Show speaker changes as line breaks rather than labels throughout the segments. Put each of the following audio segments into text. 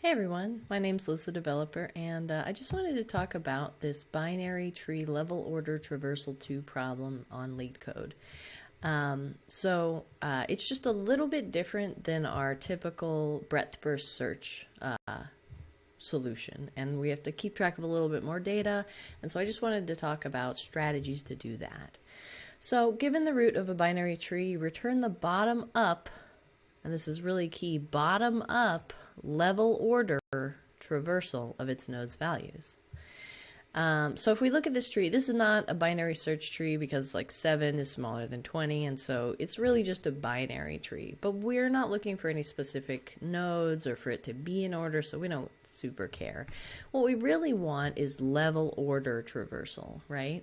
Hey everyone, my name's Liz the Developer, and I just wanted to talk about this binary tree level order traversal 2 problem on Leetcode. It's just a little bit different than our typical breadth first search solution, and we have to keep track of a little bit more data, and so I just wanted to talk about strategies to do that. So given the root of a binary tree, return the bottom up, and this is really key, bottom up level order traversal of its nodes values. So if we look at this tree, this is not a binary search tree because like 7 is smaller than 20, and so it's really just a binary tree. But we're not looking for any specific nodes or for it to be in order, so we don't super care. What we really want is level order traversal, right?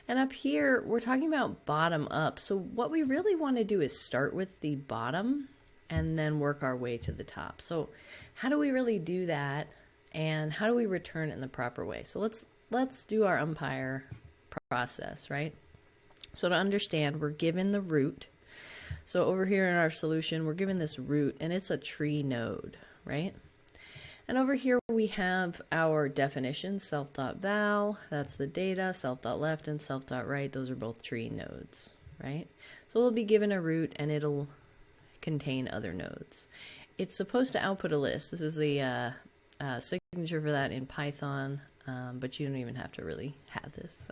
And up here, we're talking about bottom up. So what we really want to do is start with the bottom and then work our way to the top. So how do we really do that, and how do we return it in the proper way? So let's do our umpire process, right? So to understand, we're given the root. So over here in our solution, we're given this root, and it's a tree node, right? And over here we have our definition, self.val, that's the data, self.left and self.right, those are both tree nodes, right? So we'll be given a root, and it'll contain other nodes. It's supposed to output a list. This is a signature for that in Python, but you don't even have to really have this.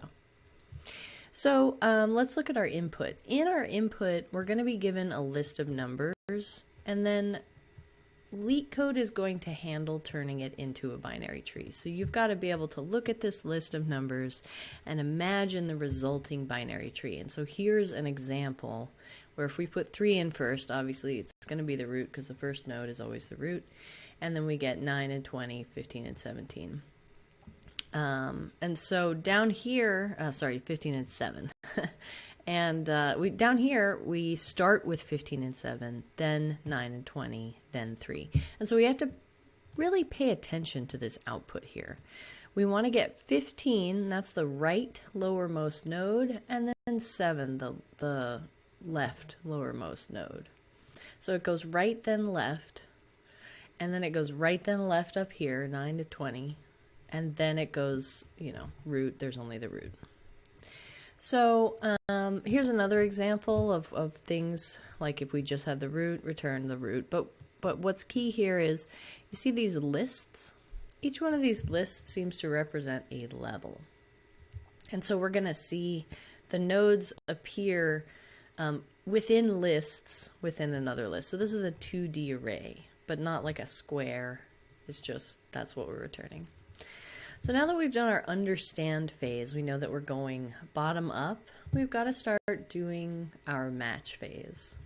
So let's look at our input. In our input, we're going to be given a list of numbers, and then Leetcode is going to handle turning it into a binary tree. So you've got to be able to look at this list of numbers and imagine the resulting binary tree. And so here's an example where if we put 3 in first, obviously it's going to be the root because the first node is always the root. And then we get 9 and 20, 15 and 17. And so down here, 15 and 7. And down here, we start with 15 and 7, then 9 and 20, then 3. And so we have to really pay attention to this output here. We want to get 15, that's the right lowermost node, and then 7, the left lowermost node. So it goes right then left, and then it goes right then left up here, 9 to 20, and then it goes, root, there's only the root. So here's another example of things like if we just had the root, return the root. But what's key here is you see these lists. Each one of these lists seems to represent a level. And so we're going to see the nodes appear within lists within another list. So this is a 2D array, but not like a square. It's just that's what we're returning. So now that we've done our understand phase, we know that we're going bottom up. We've got to start doing our match phase.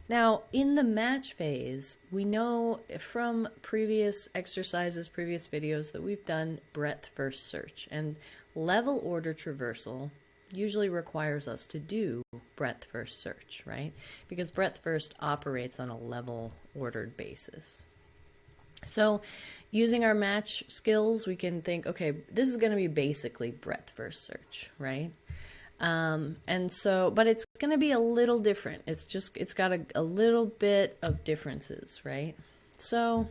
Now, in the match phase, we know from previous exercises, previous videos, that we've done breadth first search. And level order traversal usually requires us to do breadth first search, right? Because breadth first operates on a level ordered basis. So using our match skills, we can think, okay, this is going to be basically breadth first search, right? But it's going to be a little different. It's got a little bit of differences, right? So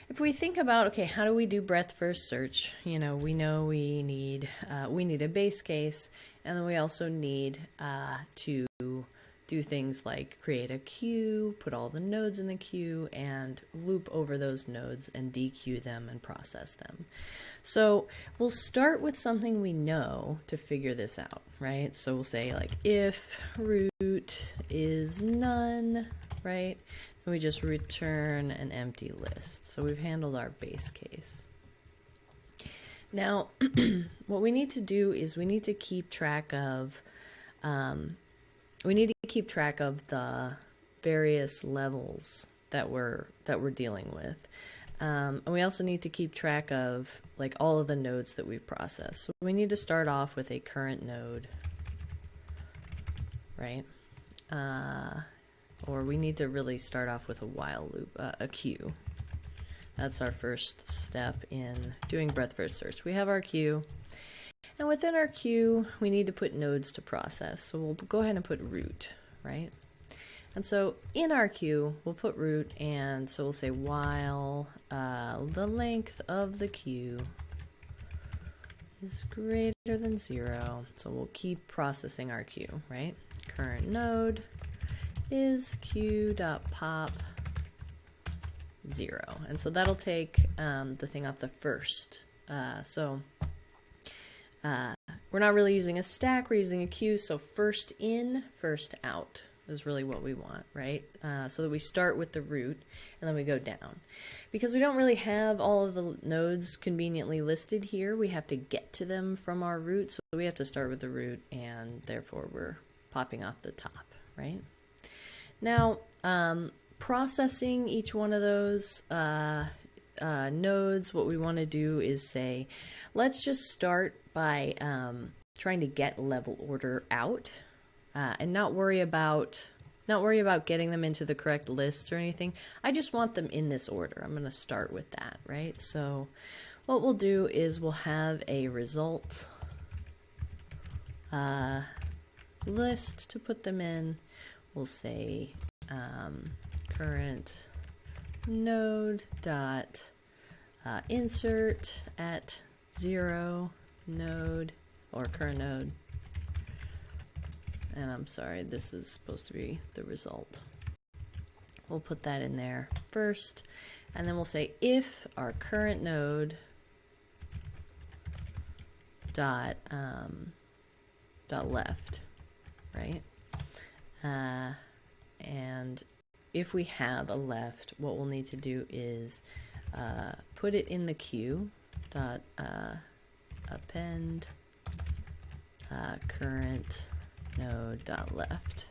if we think about, okay, how do we do breadth first search? We know we need a base case, and then we also need to do things like create a queue, put all the nodes in the queue, and loop over those nodes and dequeue them and process them. So we'll start with something we know to figure this out, right? So we'll say like if root is none, right? Then we just return an empty list. So we've handled our base case. Now, what we need to do is we need to keep track of the various levels that we're dealing with. And we also need to keep track of like all of the nodes that we've processed. So we need to start off with a current node, right? Or we need to really start off with a while loop, a queue. That's our first step in doing breadth first search. We have our queue. And within our queue, we need to put nodes to process. So we'll go ahead and put root, right? And so in our queue, we'll put root, and so we'll say while the length of the queue is greater than 0. So we'll keep processing our queue, right? Current node is queue.pop 0. And so that'll take the thing off the first. We're not really using a stack, we're using a queue, so first in, first out is really what we want, right? So that we start with the root and then we go down. Because we don't really have all of the nodes conveniently listed here, we have to get to them from our root, so we have to start with the root, and therefore we're popping off the top, right? Now, processing each one of those nodes, what we want to do is say, let's just start by trying to get level order out, and not worry about getting them into the correct lists or anything. I just want them in this order. I'm going to start with that, right? So what we'll do is we'll have a result list to put them in. We'll say current node dot insert at 0 node, or current node. And I'm sorry, this is supposed to be the result. We'll put that in there first, and then we'll say if our current node dot left, right? And if we have a left, what we'll need to do is put it in the queue dot append current node dot left,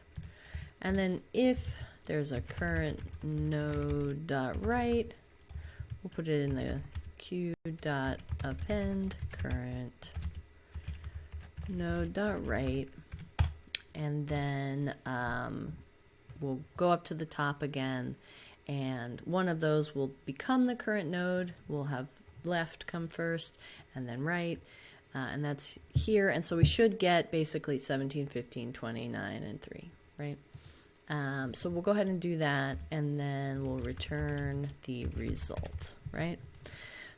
and then if there's a current node dot right, we'll put it in the queue dot append current node dot right, and then we'll go up to the top again, and one of those will become the current node. We'll have left come first and then right, and that's here. And so we should get basically 17, 15, 29, and 3, right? So we'll go ahead and do that, and then we'll return the result, right?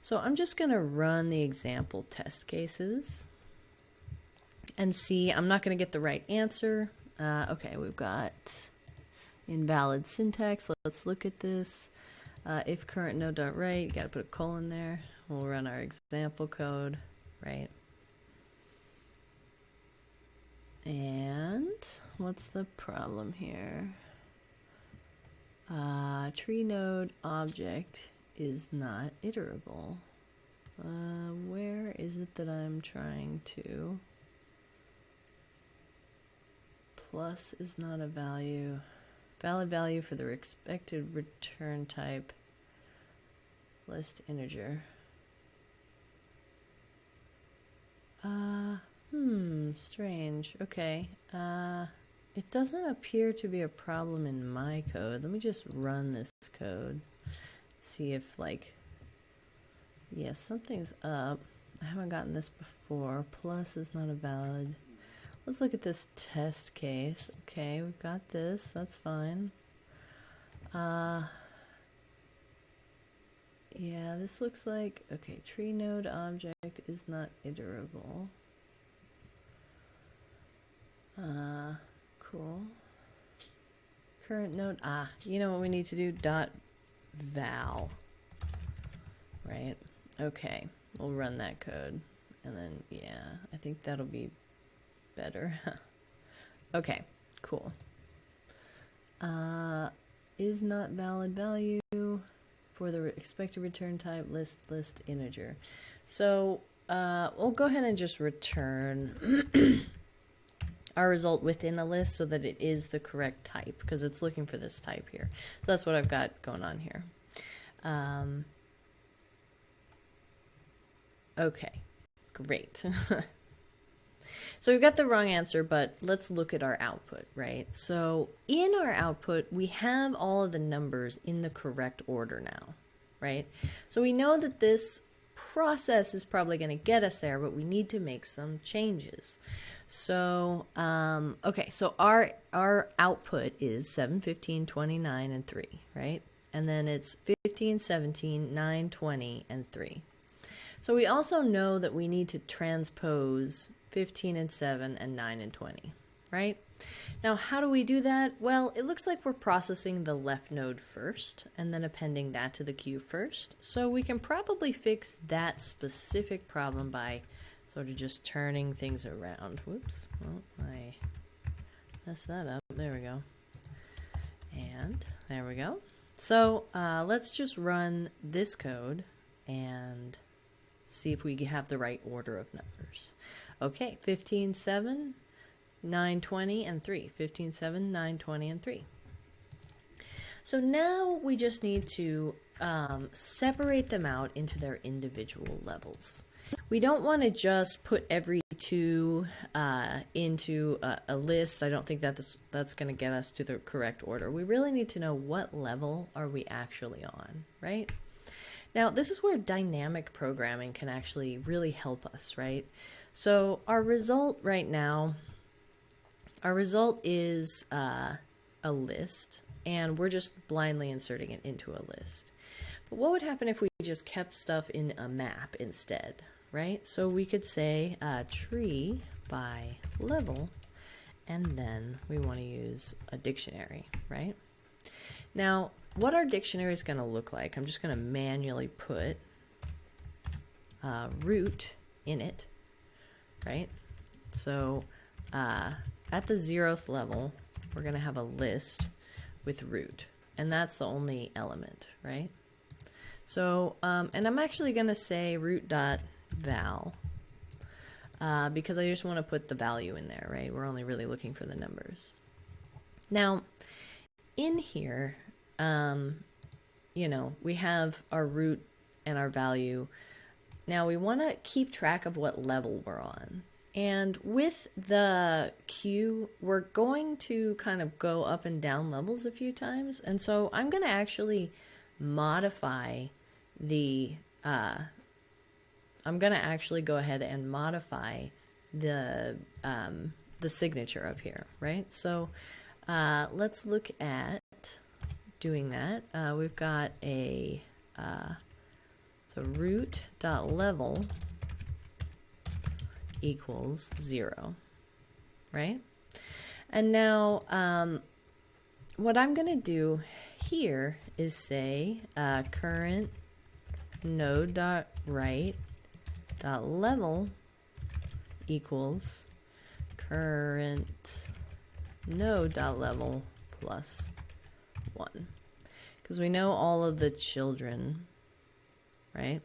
So I'm just going to run the example test cases and see. I'm not going to get the right answer. Okay, we've got invalid syntax. Let's look at this. If current node dot right, you got to put a colon there. We'll run our example code, right? And what's the problem here? Tree node object is not iterable. Where is it that I'm trying to? Plus is not a value. Valid value for the expected return type list integer. Strange. Okay. It doesn't appear to be a problem in my code. Let me just run this code. See if, like, yeah, something's up. I haven't gotten this before. Plus is not a valid. Let's look at this test case. Okay, we've got this. That's fine. Yeah, this looks like, okay, tree node object is not iterable. Cool. Current node, you know what we need to do? Dot val. Right? Okay, we'll run that code. And then, yeah, I think that'll be better. Okay, cool. Is not valid value for the expected return type list integer. So we'll go ahead and just return our result within a list so that it is the correct type, because it's looking for this type here. So that's what I've got going on here. Okay, great. So we've got the wrong answer, but let's look at our output, right? So in our output, we have all of the numbers in the correct order now, right? So we know that this process is probably going to get us there, but we need to make some changes. So, okay, so our output is 7, 15, 29, and 3, right? And then it's 15, 17, 9, 20, and 3. So we also know that we need to transpose 15 and 7 and 9 and 20, right? Now, how do we do that? Well, it looks like we're processing the left node first and then appending that to the queue first. So we can probably fix that specific problem by sort of just turning things around. Whoops, well, I messed that up. There we go. And there we go. So let's just run this code and see if we have the right order of numbers. Okay, 15, 7, 9, 20, and 3. 15, 7, 9, 20, and 3. So now we just need to separate them out into their individual levels. We don't want to just put every 2 into a list. I don't think that's going to get us to the correct order. We really need to know what level are we actually on, right? Now, this is where dynamic programming can actually really help us, right? So our result right now, our result is a list, and we're just blindly inserting it into a list. But what would happen if we just kept stuff in a map instead, right? So we could say tree by level, and then we want to use a dictionary, right? Now, what our dictionary is going to look like, I'm just going to manually put root in it, right? So at the 0th level, we're going to have a list with root, and that's the only element, right? So, and I'm actually going to say root.val because I just want to put the value in there, right? We're only really looking for the numbers. Now, in here, you know, we have our root and our value. Now we want to keep track of what level we're on. And with the queue, we're going to kind of go up and down levels a few times. And so I'm going to actually modify the, I'm going to actually go ahead and modify the signature up here, right? So let's look at doing that. We've got a the root.level equals 0, right? And now what I'm going to do here is say current node.write.level equals current node.level plus 1, because we know all of the children, right,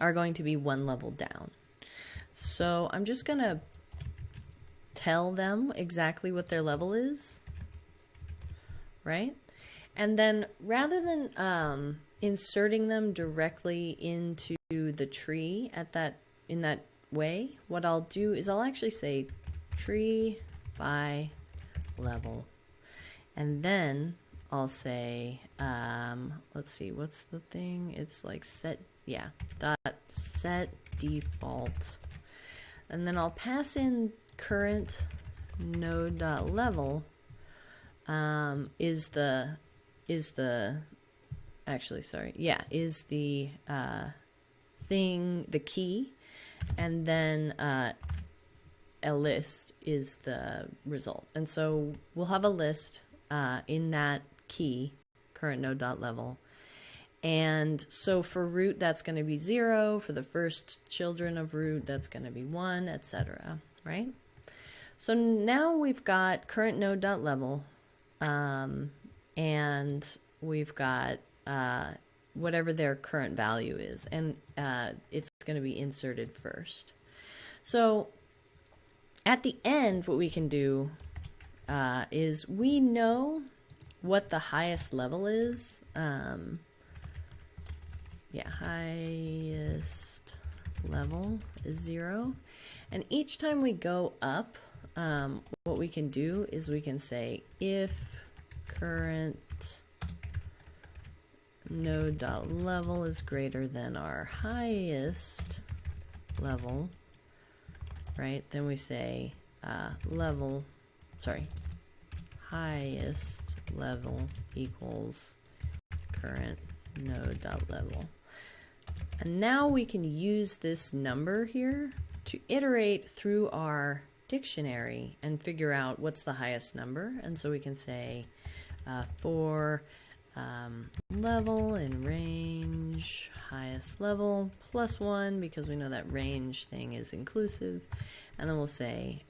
are going to be 1 level down. So I'm just going to tell them exactly what their level is, right? And then rather than inserting them directly into the tree in that way, what I'll do is I'll actually say tree by level. And then I'll say, let's see, what's the thing? It's like set default. And then I'll pass in current node.level is the thing, the key, and then a list is the result. And so we'll have a list in that key, current node.level. And so for root, that's going to be 0. For the first children of root, that's going to be 1, etc. Right? So now we've got current node.level, and we've got whatever their current value is, and it's going to be inserted first. So at the end, what we can do is we know what the highest level is. Highest level is 0. And each time we go up, what we can do is we can say if current node.level is greater than our highest level, right? Then we say highest level equals current node.level. And now we can use this number here to iterate through our dictionary and figure out what's the highest number. And so we can say for level in range, highest level plus 1, because we know that range thing is inclusive. And then we'll say,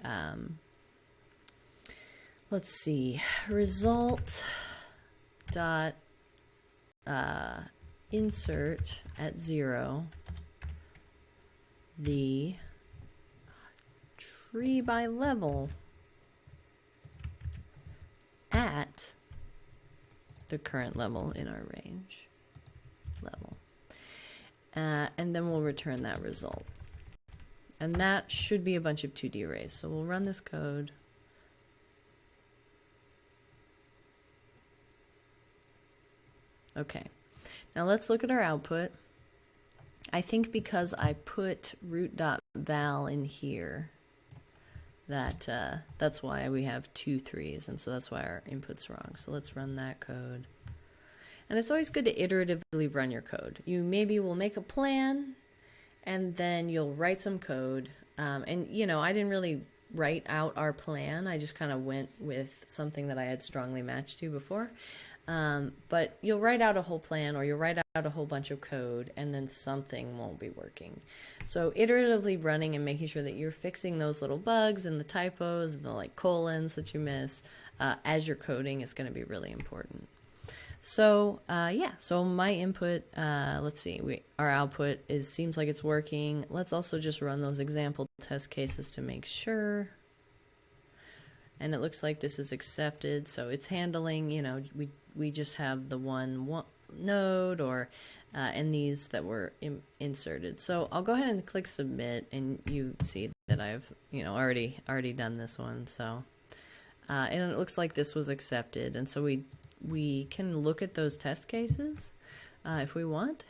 let's see, result dot insert at 0 the tree by level at the current level in our range level. And then we'll return that result. And that should be a bunch of 2D arrays. So we'll run this code. Okay, now let's look at our output. I think because I put root.val in here, that's why we have 2 3s, and so that's why our input's wrong. So let's run that code. And it's always good to iteratively run your code. You maybe will make a plan, and then you'll write some code. And you know, I didn't really write out our plan. I just kind of went with something that I had strongly matched to before. But you'll write out a whole plan, or you'll write out a whole bunch of code, and then something won't be working. So iteratively running and making sure that you're fixing those little bugs and the typos and the like colons that you miss as you're coding is going to be really important. So yeah, so my input, let's see, our output seems like it's working. Let's also just run those example test cases to make sure. And it looks like this is accepted, so it's handling, you know, we just have the one node, or and these that were inserted. So I'll go ahead and click submit, and you see that I've, you know, already done this one. So and it looks like this was accepted, and so we can look at those test cases if we want,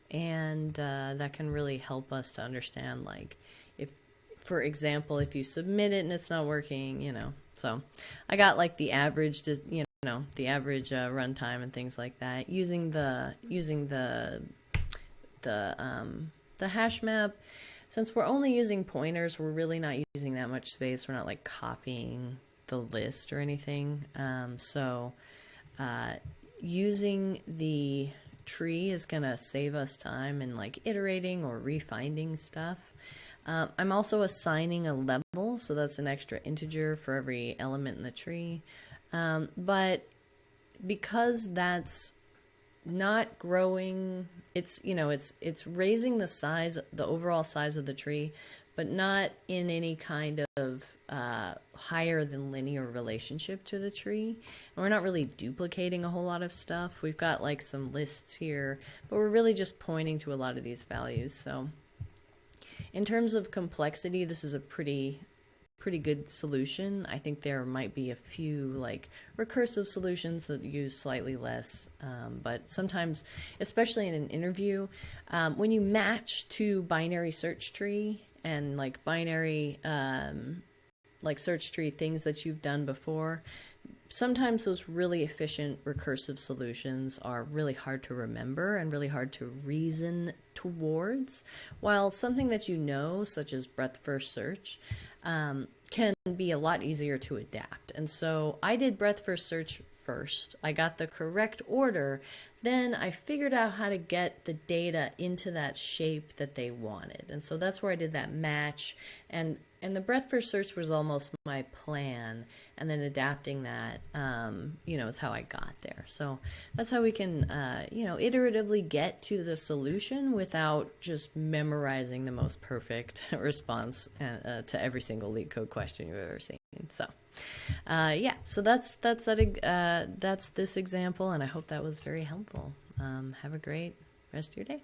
and that can really help us to understand, like, if, for example, if you submit it and it's not working, you know. So I got like the average, you know, the average runtime and things like that using the hash map. Since we're only using pointers, we're really not using that much space. We're not like copying the list or anything. So using the tree is gonna save us time in like iterating or refinding stuff. I'm also assigning a level, so that's an extra integer for every element in the tree. But because that's not growing, it's, you know, it's raising the size, the overall size of the tree, but not in any kind of higher than linear relationship to the tree. And we're not really duplicating a whole lot of stuff. We've got like some lists here, but we're really just pointing to a lot of these values. So in terms of complexity, this is a pretty good solution. I think there might be a few like recursive solutions that use slightly less, but sometimes, especially in an interview, when you match to binary search tree and like binary like search tree things that you've done before, sometimes those really efficient recursive solutions are really hard to remember and really hard to reason towards, while something that you know, such as breadth first search, can be a lot easier to adapt. And so I did breadth first search first. I got the correct order. Then I figured out how to get the data into that shape that they wanted. And so that's where I did that match. And the breadth first search was almost my plan. And then adapting that, you know, is how I got there. So that's how we can, you know, iteratively get to the solution without just memorizing the most perfect response to every single Leetcode question you've ever seen. So, yeah, so that's this example, and I hope that was very helpful. Have a great rest of your day.